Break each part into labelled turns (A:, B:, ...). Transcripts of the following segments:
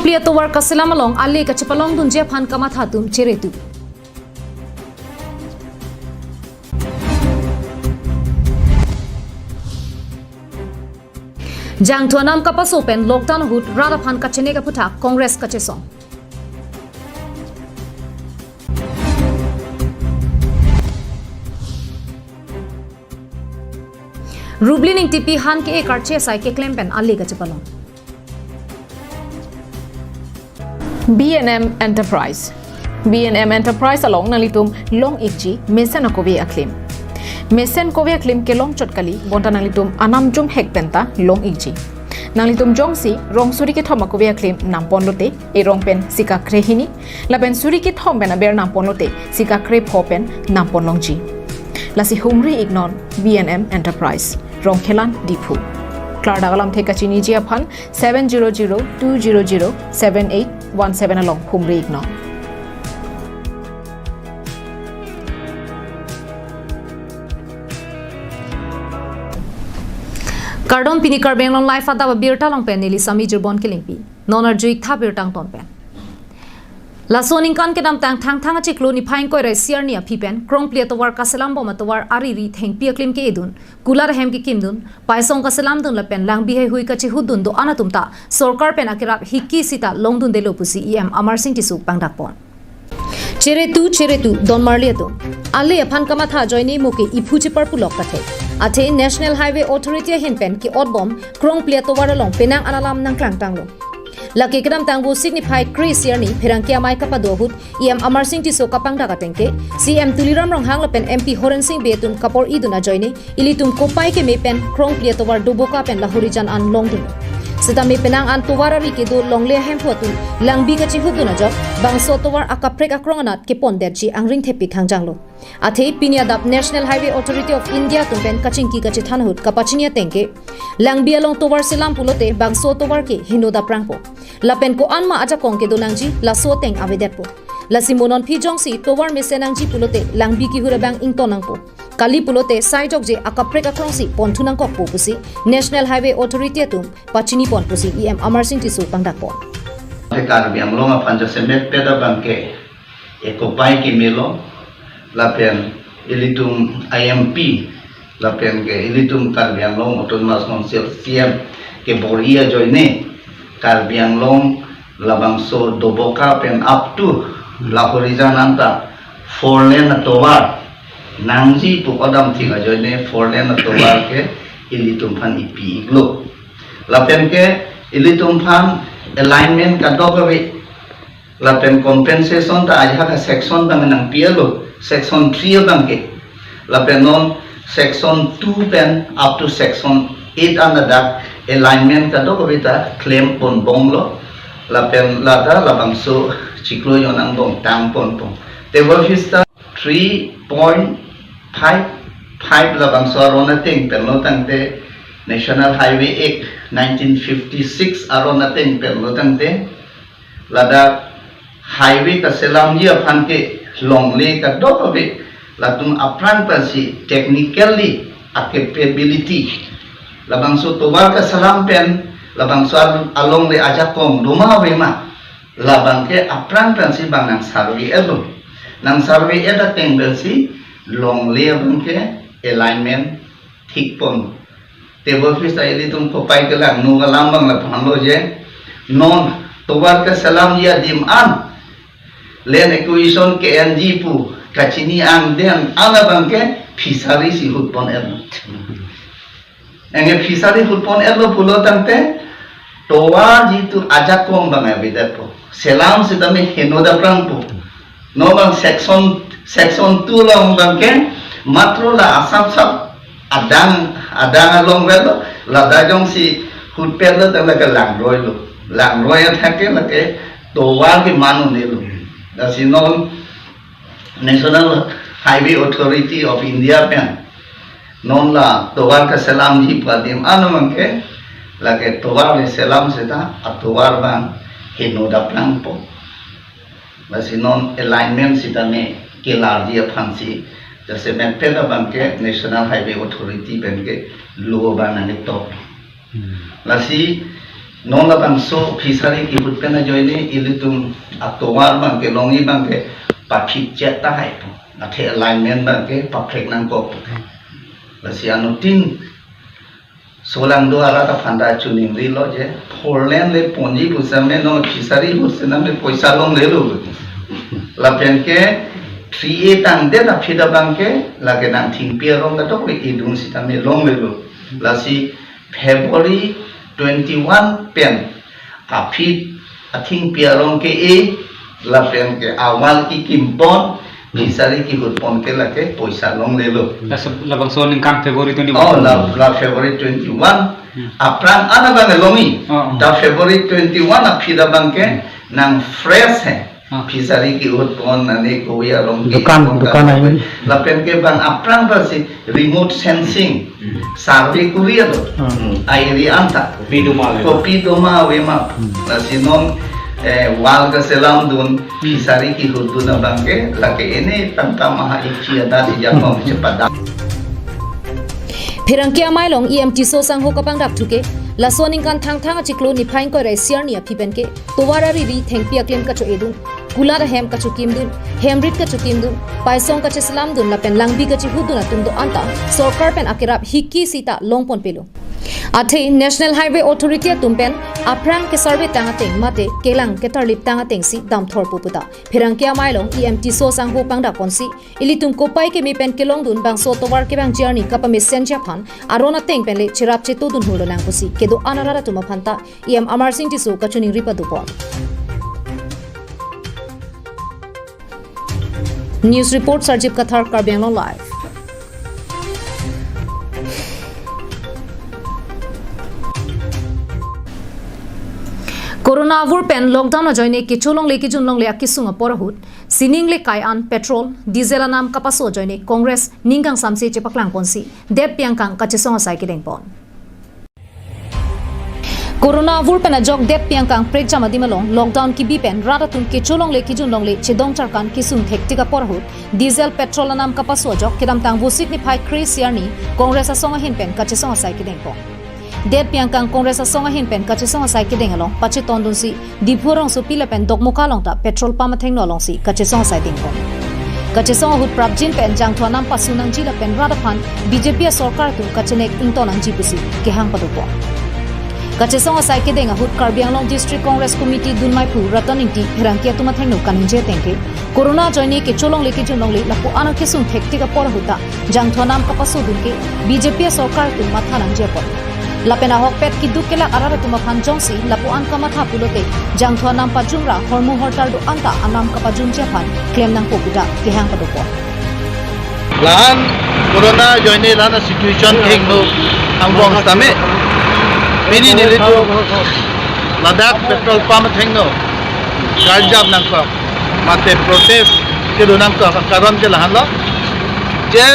A: plia to war kaselam along alle ka chapalong dun je phan kama thatum cheretu jang tuanam ka pas open lockdown hut rada phan ka chene ka putha congress ka chesong rublining tipi han ke ekar che sai ke claim pen alle ka chapalong
B: B&M Enterprise B&M Enterprise along nalitum long ikji mesen akobe aklim mesen kobe aklim ke long chotkali bonta nalitum anam jum hek penta long ikji nalitum jongsi rong suri ke thoma kobe aklim nampon lote e rong pen sika krehini laben suri ke thom bena ber nampon lote sika kre phopen nampon longji lasi humri ignon B&M Enterprise rong khelan dipu Klar dagalam theka chini jia phan 700-200-7817 along humri igno.
A: Kardon pini karbeng long life Adap Abirta long pen nili sami jirbon kilingpi nonar juik tha birtang ton pen. Lasoning kan kedam tang thang achiklo ni phain koi siar ni aphi pen krong plia tawar kaselam bom tawar ari ri theng pia klim ke edun kular hem ki kimdun paisong kaselam dun la pen lang bi hui ka chi hudun do anatumta sarkar pen akirap hikki sita longdun delo pusi em amar sing tisu pangdak pon cheretu don marlia to alle aphan kama tha joini muke ipu chi par pulok ka the athe national highway authority hen pen ki odbom krong plia tawar long penang analam nang klang tanglo Laki kedam tanggu signify Chris year ni perangkia mai kapadohut iam Amar Singh tiso kapang daga tengke CM tuliram rong hang lepen MP Horen Singh betun kapor iduna joine ilitum kopai ke mepen krong plia towar duboka pen lahurijan an longdun seta me penang an towarari ke do longle hem photun langbi ka chi huduna job bangso towar akaprek akrong anat ke ponderchi angring thepi khangjanglo athe pinia Adap National Highway Authority of India tumpen kachingki kachi thanhut kapachinia tengke langbi along towar selam pulote bangso towar ke hinoda prangpo lapen ko anma aja kongke do nangji la so teng avedetpo la simonon phi jongsi towar mesenangji pulote langbi ki hurabang ingtonangpo kali pulote saijok je akaprek akrongsi ponthunang kok pusi National Highway Authority tum pachini pon pusi em Amar Singh tisu pangdakpo
C: Karbi Anglong apan jose met peda bangke ekopai ki melo lapen ilitum IMP lapen ke ilitum Karbi Anglong autonomous council CM ke boria joine Karbi Anglong labangso doboka pen up to la horizon anta 4 lane towar nangji pu odam thinga joine 4 lane towar ke ilitum phan ipi iglo lapen ke ilitum phan alignment ka dogawe lapen compensation ta ajha ka section bang nang pielo section 3 bang ke lapen non section 2 pen up to section 8 under that alignment ka dogawe ta claim pon bonglo lapen lada labangso chiklo yonang bong tang pon pong table vista 3.55 labangso arona ting penlo tangte National Highway Act 1956 arona ting penlo tangte lada highway ka selam ji aphan ke longle ka dobe latung apran pasi technically a capability labangso towar ka salam pen labangso along le aja kom doma wema labang ke apran pasi bangang survey elo nang survey eta tengel si longle bang ke alignment thik pon table fista ili tum ko pai ke lang nu galam bang la phanlo je non towar ka salam ya dim an len acquisition ke NG pu kachini ang den ana bang ke fishery si hutpon elo enge fishery hutpon elo pulo tangte towa jitu aja kom bang abidat po selam sidame henoda prang po no bang section 2 long bang ke matro la asam sab adang along velo la dajong si hutpelo tang la lang roi thake la ke towa ki manu nelu Sinon National Highway Authority of India pen non la towar ka selam ji padim anamang ke la ke towar le selam seta atowar bang hinoda plang po sinon alignment sita me ke lardi aphansi jase men peda bang ke National Highway Authority pen ke luo ban ani top la si non la bangso fisari ki putpena joini ilitum atowar bangke longi bangke papit jeta hai po athe alignment bangke perfect nang ko la si anutin solang do ala ta phanda chuning ri lo je forlen le ponji busame no fisari busena me poisa long le lo la penke 3A tang de la phida bangke la ke nang thing pia rong da tok le idung sitame long le lo la si February 21 pen apit ating piarong ke la pen ke awal ki kimpon misari ki hutpon ke la ke poisa long lelo
D: la bang so ning kam February 21
C: oh la February 21 aprang ana bang longi da February 21 apida bang ke nang fresh hai Pisari ki hutpon nani ko ya rong
E: dukan ay
C: la pen ke bang aprang ba si remote sensing survey kuria do airi anta kopi doma we ma la sinon wal ka selam dun pisari ki hutu na bangke la ke ene tanta maha ichi ada di japong cepada
A: Pirangkia mailong EMT so sang ho kapang dap thuke la soning kan thang thang chiklo ni phain ko re siar ni phipen ke towara ri ri thengpia klem ka chu edun kula da hem ka chu kim dun hemrit ka chu kim dun paisong ka cheslam dun la pen langbi ka chi huduna tum do anta sarkar pen akirap hikki sita longpon pelo Athe National Highway Authority tumpen aprang ke survey tanga teng mate kelang ke tarlip tanga teng si dam thor puputa phirangkia mailong EMT so sang ho pangda konsi ilitum kopai ke mi pen kelong dun bang so towar ke bang journey kapa messenger phan arona teng pen le chirap che to dun hulo nang kusi kedo anarara tuma phanta EM Amar Singh ti so kachuning ripadu po News report Sarjip Kathar Karbi Anglong live Corona vur pen lockdown a joine ki cholong le ki junlong le akisung a porahut sining le kai an petrol diesel anam kapaso joine congress ningang samse chepaklang ponsi dep piangkang kachesong a sai ki dengpon Corona vur pen a jok dep piangkang prek jama dimalong lockdown ki bi pen rada tum ki cholong le ki junlong le chedong charkan kisung thektika porahut diesel petrol anam kapaso jok kedam tang busik ni phai kris yarni congress a songa hin pen kachesong a sai ki dengpon Det piangkang Congress asonga hin pen kachesong asai ke dengalong pache tondun si diphorong so pila pen dokmuka long ta petrol pump thengno long si kachesong asai dingko kachesong hut prabjin pen jang thwanam pasunang jila pen radaphan BJP sarkar tu kachenek ingtonang jipusi ke hang padupo kachesong asai ke denga hut Karbi Anglong District Congress Committee dunmai phu rataning ti hirangkia tuma thengno kaningje tengke corona joine ke cholong le ke junong le lapu ana kesung thektika por huta jang thwanam kapasu dunke BJP sarkar tu mathanang je por Lapena hokpet ki dukela arara tuma phanjong si lapuan kamatha pulote jangthwa nam pajumra hormu hortar do anta anam kapajum chephan claim nang poputa kihang padopo
C: lan corona joine lana situation ek no Anglong tame mini nilitu Ladakh petrol pump thengno garjab nang ko mate protest ke do nang ko karon ke lahan lo je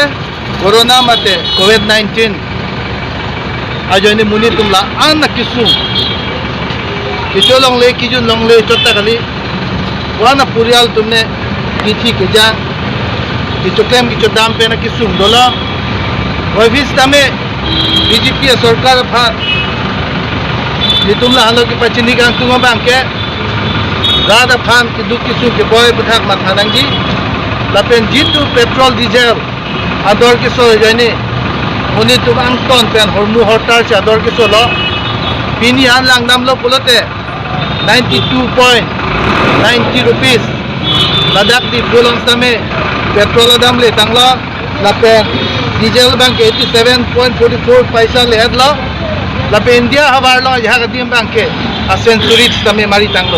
C: corona mate covid-19 ajone muni tumla an kisum kisholong le kijun long le chotta kali wana purial tumne kithi keja kichokem kichodam pe na kisum dola office tame BJP sarkar pha ni tumla halo ki pachini kan tunga bangke rada phan ki du kisu ke boy buthak mathanangi lapen jitu petrol diesel ador kiso jane Muni tu ang ton pen hormu hortar si ador ke solo bini an lang nam lo pulote 92.90 rupees Ladakh di bulong same petrol dam le tanglo lapen diesel bank 87.44 paisa le hadlo lapen India habar lo yaha kadim bank ke a century same mari tanglo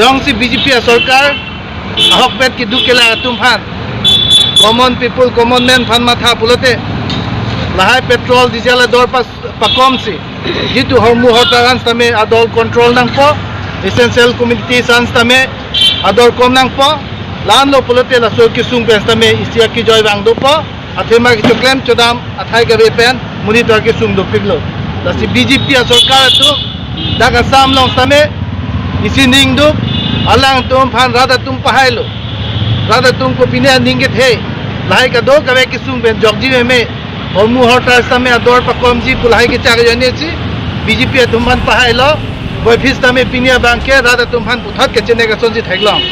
C: jong si BJP sarkar ahok pet ki dukela tum phan common people common man fan matha pulote lahai petrol diesel dor pas pakom si jitu hormu hotaran tame adol control nang po essential community sans tame ador kom nang po lan lo pulote la so ki sung pen tame isia ki joy bang do po athema ki choklem chodam athai ga pen monitor ki sung do piglo la si BJP sarkar tu daga sam long tame isining do alang tum phan rada tum pahailo rada tum ko pine ninget he lahai ka do kawe ki sung ben jogji me hormu hotar same ador pa komji pulhai ki chag jane chi
E: BJP tumhan pahai lo boy phis dame pinia bangke rada tumhan puthat ke chene ga sonji thaglong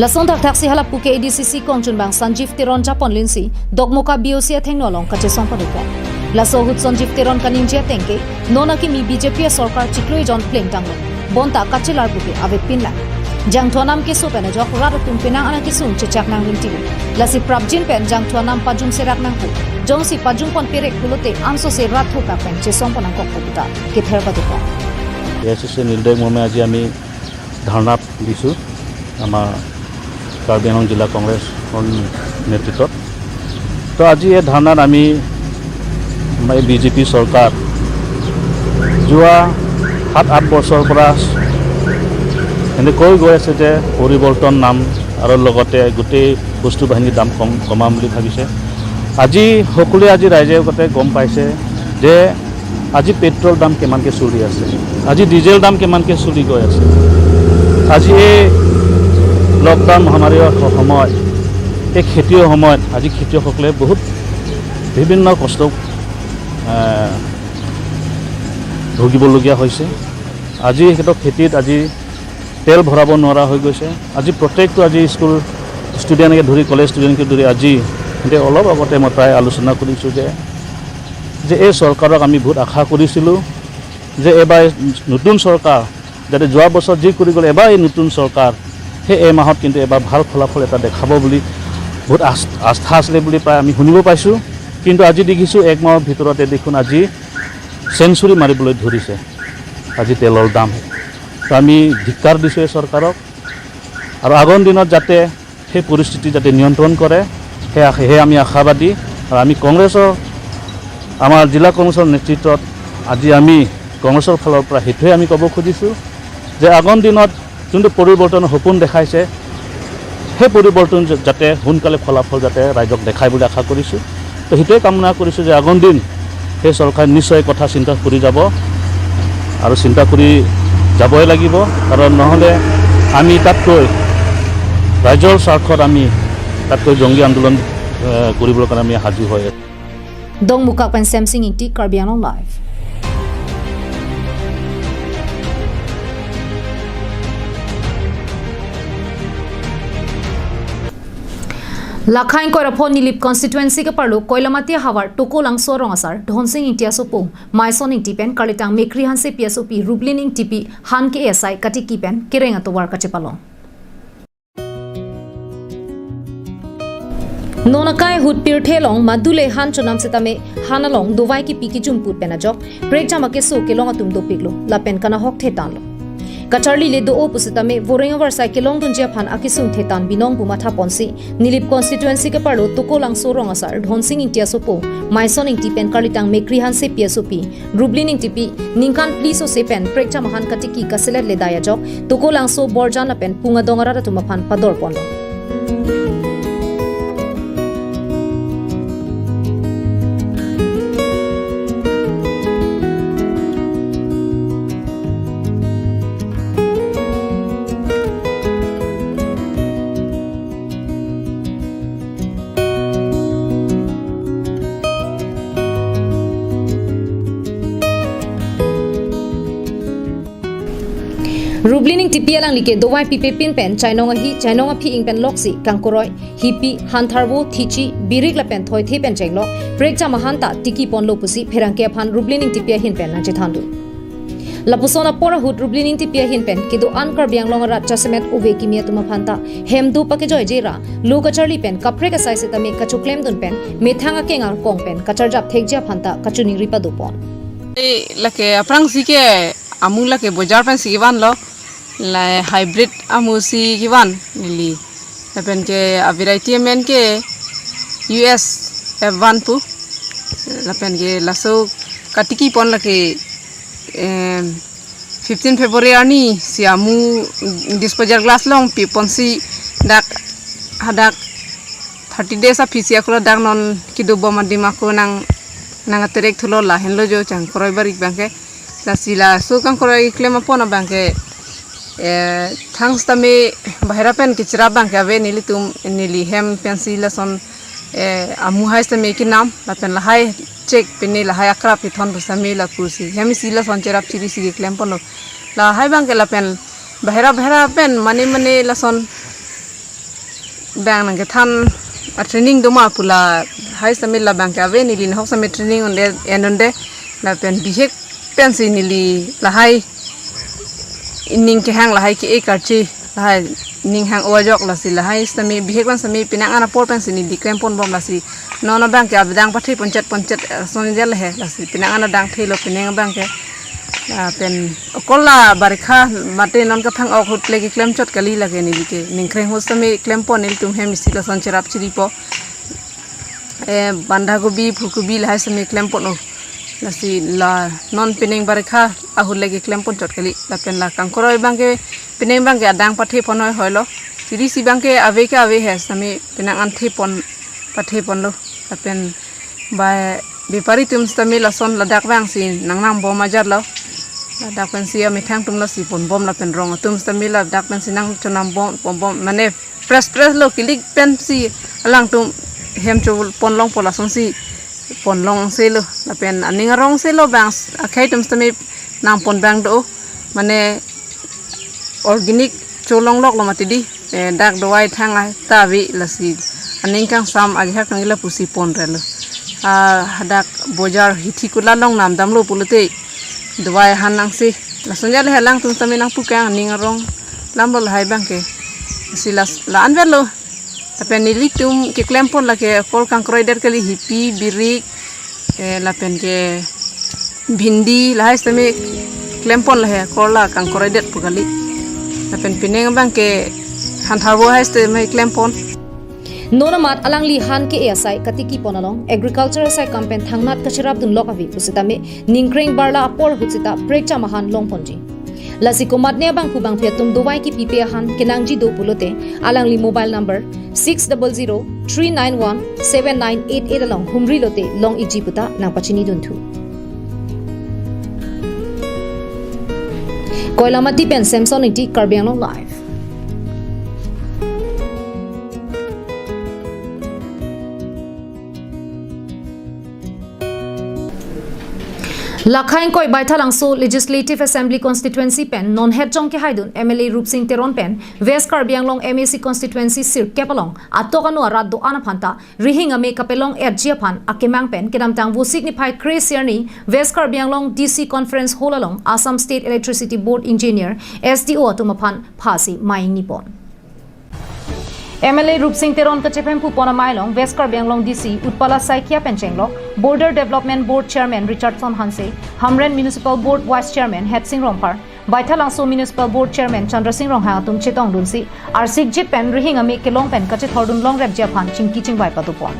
A: Lasong dak taksi halap puke ADCC kongchun bang Sanjeev Tiron Japon linsi dogmoka BOC thengnolong kache songpaduka Laso hut Sanjeev Tiron kaninjia tengke nona ki mi BJP sarkar chikloi jon pleng tanglo bonta kachelar puke ave pinla jang thonam ke so pena jok rada tum penang ana ki sung chechak nang limti lasi prabjin pen jang thonam pajum serak nang pu jong si pajum pon perek kulote anso se rat thuka pen che songpana kokkuta ke therpaduka
F: SSC নির্দয় মৰ্মে আজি আমি ধাৰণাত দিছোঁ আমাৰ কাৰ্বি আংলং জিলা কংগ্ৰেছৰ নেতৃত্বত তো আজি এই ধাৰণাত আমি আমাৰ বিজেপি চৰকাৰ যোৱা 7-8 বছৰৰ পৰা এনেকৈ গৈ আছে যে পৰিৱৰ্তন নাম আৰু লগতে গোটেই বস্তু বাহিনীৰ দাম কমাম বুলি ভাবিছে আজি সকলোৱে আজি ৰাইজে গোটে গম পাইছে যে আজি পেট্ৰল দাম কিমানকৈ চলি আছে আজি ডিজেল দাম কিমানকৈ চলি গৈ আছে আজি এই লকডাউন মহামাৰীৰ সময়ত এই খেতিৰ সময়ত আজি খেতিয়কসকলে বহুত বিভিন্ন কষ্ট ভুগিবলগীয়া হৈছে আজি সিহঁতৰ খেতিত আজি তেল ভৰাব নোৱাৰা হৈ গৈছে আজি প্ৰত্যেকটো আজি স্কুল ষ্টুডেণ্টকে ধৰি কলেজ ষ্টুডেণ্টকে ধৰি আজি এতিয়া অলপ আগতে মই প্ৰায় আলোচনা কৰিছোঁ যে এই চৰকাৰক আমি বহুত আশা কৰিছিলোঁ যে এবাৰ নতুন চৰকাৰ যাতে যোৱা বছৰ যি কৰি গ'লে এবাৰ এই নতুন চৰকাৰ সেই এই মাহত কিন্তু এবাৰ ভাল ফলাফল এটা দেখাব বুলি বহুত আস্থা আছিলে বুলি প্ৰায় আমি শুনিব পাইছোঁ কিন্তু আজি দেখিছোঁ এক মাহৰ ভিতৰতে দেখোন আজি চেঞ্চুৰী মাৰিবলৈ ধৰিছে আজি তেলৰ দাম তো আমি ধিক্কাৰ দিছোঁ এই চৰকাৰক আৰু আগৰ দিনত যাতে সেই পৰিস্থিতি যাতে নিয়ন্ত্ৰণ কৰে সেয়ে আমি আশাবাদী আৰু আমি কংগ্ৰেছৰ আমাৰ জিলা কংগ্ৰেছৰ নেতৃত্বত আজি আমি কংগ্ৰেছৰ ফালৰ পৰা সেইটোৱে আমি ক'ব খুজিছোঁ যে আগৰ দিনত যোনটো পৰিৱৰ্তনৰ সপোন দেখাইছে সেই পৰিৱৰ্তন যাতে সোনকালে ফলাফল যাতে ৰাইজক দেখাই বুলি আশা কৰিছোঁ তো সেইটোৱে কামনা কৰিছোঁ যে আগৰ দিন সেই চৰকাৰে নিশ্চয় কথা চিন্তা কৰি যাব আৰু চিন্তা কৰি যাবই লাগিব কাৰণ নহ'লে আমি তাতকৈ ৰাইজৰ স্বাৰ্থত আমি তাতকৈ জংগী আন্দোলন কৰিবলৈ কাৰণে আমি সাজু হৈ আছোঁ
A: Dongmuka pen Samsung inti Karbi Anglong live. Lakhain ko rapon nilip constituency ke parlo koilamati hawar toko langso rongasar dhonsing intia sopong maison inti pen kalitang mekri hanse PSOP rublin inti pi han ke SI kati ki pen kirenga to war kache palong Nonakai hut pirthelong madule han chonam setame hanalong dowai ki piki jumput pena jok break jama ke so ke long atum do piglo la pen kana hok thetanlo Kacharli le do opusitame vorenga versa ke long dunjia phan akisung thetan binong bumatha ponsi nilip constituency ke parlo tokolang sorong asar dhonsing intia sopo maison inti pen kalitang mekri han se PSOP rublin inti pi ningkan pliso se pen break jama han katiki kaselet le daya jok tokolang so borjana pen punga dongara tuma phan pador ponlo Rublining tipialang like dowai pipe pin pen chainonga phi ing pen loksi kangkoroi hipi hantharbo thichi birik la pen thoi the pen chenglo break jama hanta tiki pon lo pusi pherangke phan rublining tipia hin pen na chithandu lapusona pora hut rublining tipia hin pen kido ankar bianglong ra chasemet uve kimia tuma phanta hemdu pake joy jera lu kacharli pen kapre ka sai setame kachuklem dun pen methanga kengar kong pen kacharjap thekja phanta kachuni ripa do pon
G: lake aprang sike amula ke bojar pen siwan lo la hybrid amusi kiwan nili lapen ke Abirta men ke US F1 pu lapen ke laso katiki pon la ke 15 February ni si amu disposal glass long pi ponsi dak hadak 30 days a pisia kula dak non kidubo madima ko nang aterek thulo la henlo jo chang koroi barik bangke la sila so kang koroi claim pona bangke thanks tame bahira pen kichra bang ka ve nili tum nili hem pensi la son amu hai sa me ki nam la pen la hai check pini la hai akra pi thon sa me la pusi hemi sila son cherap chiri si klem pon la hai bang ke la pen bahera pen mane la son bang nang ke than a training do ma pula hai sa me la bang ke ave ni lin hok sa me training onde enonde la pen bihek pen si ni li la hai ning ke hang la hai ki ekarchi la hai ning hang ojok la si la hai sami bihek ban sami pinang ana por pen sini di krem pon bom la si no bang ke abdang pathi poncet soni del he la si pinang ana dang thilo pinang bang ke pen kolla barikha mate non ka phang ok hutle ki klem chot kali lage ni ke ning kreng ho sami klem pon nil tum he misila son cherap chiri po banda gobi phukubi la hai sami klem pon la si la non pinang barikha ahul lagi klem pon chot kali la pen la kangkoroi bang ke pinang bang ke adang pathi pon hoi lo siri si bang ke ave he sami pinang an thi pon pathi pon lo la pen ba bipari tum sami la son la dak bang si nang bom ajar lo la dak pen si ami thang tum la si pon bom la pen rong tum sami la dak pen si nang chonam bom mane press lo kilik pen si alang tum hem chul pon long pola son si pon long se lo la pen aning rong se lo bang akhai tum sami nang pon bang do mane organic cholong lok lo matidi dak dowai thang ai ta wi la si aning kang sam ag ha kang la pusi pon relo hadak bojar hithi kula long nam dam lo pulute dowai hanang si la sonjal he lang tum sami nang pukang ning rong lam lo hai bang ke si la anvel lo tapi nili tum ke klem pon la ke kol kang kroider kali hipi birik la pen ke bhindi la hai sami klem pon la he kol la kang kroider pukali la pen pineng bang ke han tharbo hai sami klem pon
A: Nonamat alangli han ke asai katiki ponalong agriculture sai campaign thangnat kachirab dun lokavi pusitame ningkreng barla apor huchita prekcha mahan longponji lasi komat ne bang kubang phetum dowai ki pipe han kenangji do pulote alangli mobile number 6003917988 along humri lote long iji puta nang pachini dun thu koilamati pen samson iti Karbi Anglong live Lakhain koi baithalang so Legislative Assembly constituency pen non head jong ke haidun MLA Rup Singh Teron pen West Karbi Anglong MAC constituency sir kepalong atokanu araddo anaphanta rihing ame kapelong erjia phan akemang pen kedamtang bu signify Chris Yerni West Karbi Anglong DC conference hall along Assam State Electricity Board engineer SDO atumaphan phasi maing nipon MLA Rup Singh Teron ka chephem pu pona mailong West Karbi Anglong DC Utpala Saikia Penchenglo Border Development Board Chairman Richardson Hanse Hamren Municipal Board Vice Chairman Het Singh Rompar Baithalangso Municipal Board Chairman Chandra Singh Rongha tum chetong dunsi Arsik Jit Pen Rihing Ame Kelong Pen Kachet Hordun Long Rep Japan Chingki Chingbai Patupon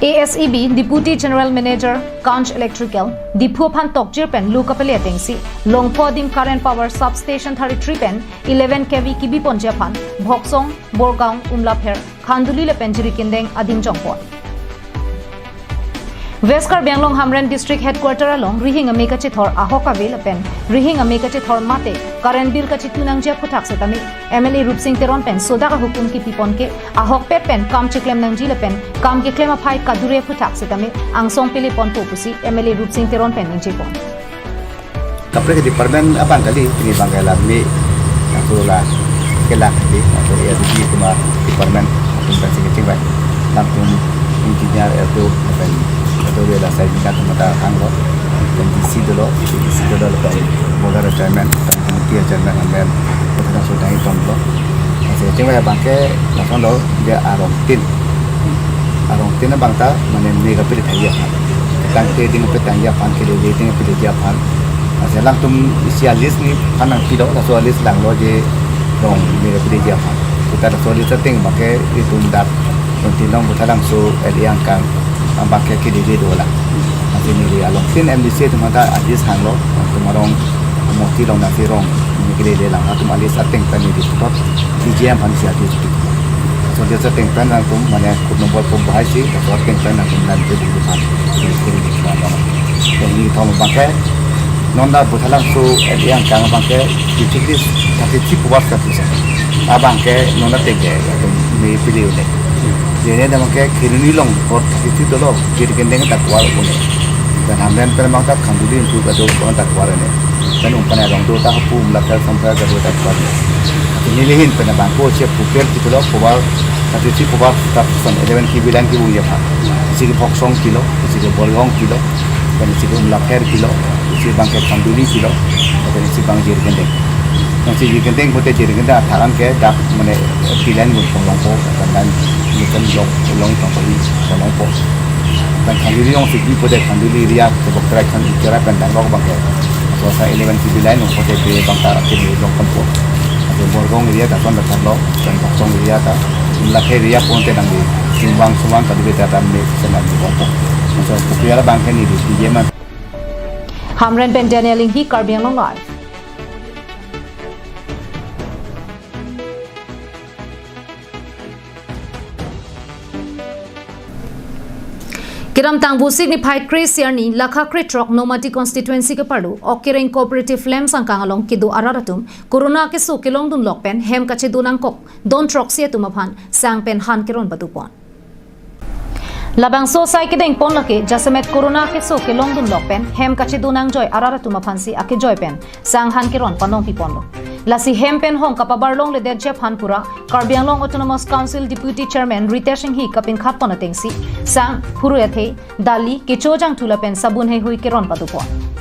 A: ASEB Deputy General Manager Kanch Electrical Dipu Phan Tokjir Pen Lukapele Tengsi Longpo Dim Current Power Substation 33 Pen 11 kV Kibi Ponja Phan Bhoksong Borgaon Umlapher Khanduli Le Penjiri Kindeng Adim Jongpon West Karbi Anglong Hamren District Headquarter along Rihing Ameka Chithor Ahoka Vela Pen Rihing Ameka Chithor Mate Current Bill Ka Chitunang Jia Phuthak Setami MLA Rup Singh Teron Pen Sodaka Hukum Ki Pipon Ke Ahok Pet Pen Kam Chiklem Nangji Le Pen Kam Ke Klema Phai Kadure Phuthak Setami Angsong Pele Pon Popusi MLA Rup Singh Teron Pen Ningji Pon
H: Kapre ke department apa kali ini bangkai lagi aku lah kelak di aku ya di cuma department aku kasih kecil baik langsung engineer itu apa itu dia lah saya minta mata anglo dan DC dulu lepas border chairman dan kemudian chairman ambil kita sudah hitung dulu saya kecil baik bangkai langsung dulu dia arongtin bangta mana ni kapil thaya kan ke ding petanya pan ke ding petanya pan saya langsung isi list ni kanang tidak so list lang lo je dong ni petanya pan kita so list setting pakai itu ndak nanti long kita langsung yang kan pakai ke dia dola nanti ni dia long tin MDC tu mata adis hang lo tumarong mesti long nanti rong ni ke dia lang tu malis setting kan ni di top DJM pan sia tu so dia setting kan aku mana aku nombor pun bahas sih setting kan aku nanti di depan ini tahu pakai nonda buthalang so yang kang bangke utility 33 watt ka tusa abangke nonda tege me pilih udah jadi ada bangke kini long or 33 dolo jadi kendeng tak kuat boleh dan hamdan per mangka kanduli untuk kado kon tak kuat ne dan umpana dong do tak pu melakar sampai kado tak kuat ini lihin pada bangko siap pupir di pulau kowal 33 watt tak pesan 11 kibilan kibu ya pak isi ke poksong kilo isi ke bolong kilo dan isi ke melakar kilo isi bangke kanduli kilo dan isi bang jiri kendeng yang si jiri kendeng kote jiri kendeng ataran ke dak mana pilihan untuk longpo dan bukan long tongkoli longpo dan kanduli yang segi kote kanduli ria kebok kan ikira pendang long bangke suasa 11 kibilan untuk kote be bangkar kini long tempo ada borgong ria tak kon datang lo dan poksong ria tak melakar ria pun tenang di sumbang kaduli dalam me senang di longpo so kupiara bangke ni di jeman
A: Hamren Ben Daniel Hi Karbi Anglong Live. Kiram tangbu signify Chris Yarni Lakha Kritrok Nomati constituency ke pardu Okireng cooperative lem sangkang along kidu araratum Corona ke so kilong dun lokpen hem kache dunang kok don trok sia tumapan sang pen han kiron batupon. Labang so sai kedeng pon lake jasemet corona ke so ke long dun lokpen hem kache dunang joy arara tuma phansi ake joy pen sang han kiron panong pi ponlo lasi hem pen hong kapabar long le der jep hanpura Karbi Anglong Autonomous Council Deputy Chairman Riteshing hi kapin khat pon atengsi sang phuru ethe dali ke chojang thula pen sabun he hui kiron patupon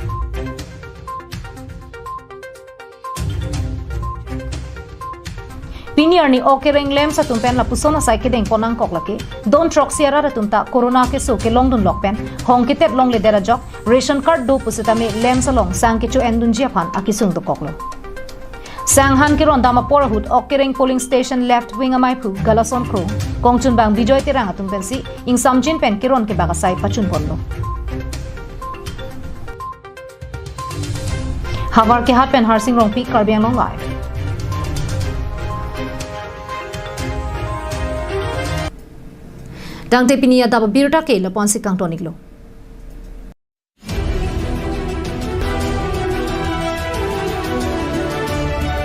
A: Pinier ni Okireng lem sa tumpen la pusona sai kedeng ponang kok lake don trok siara ratumta corona ke so ke long dun lokpen hong kitet long le dera jok ration card do pusitame lem sa long sang ke chu endun jiaphan akisung to koklo sang han kiron dama porahut Okireng polling station left wing amai phu galason kro kongchun bang bijoy tirang atum pensi ing samjin pen kiron ke bagasai pachun ponlo Havar ke hat pen harsing rongpi Karbi Anglong Live Dang te pinia Adap Abirta ke lapon si kang toniklo.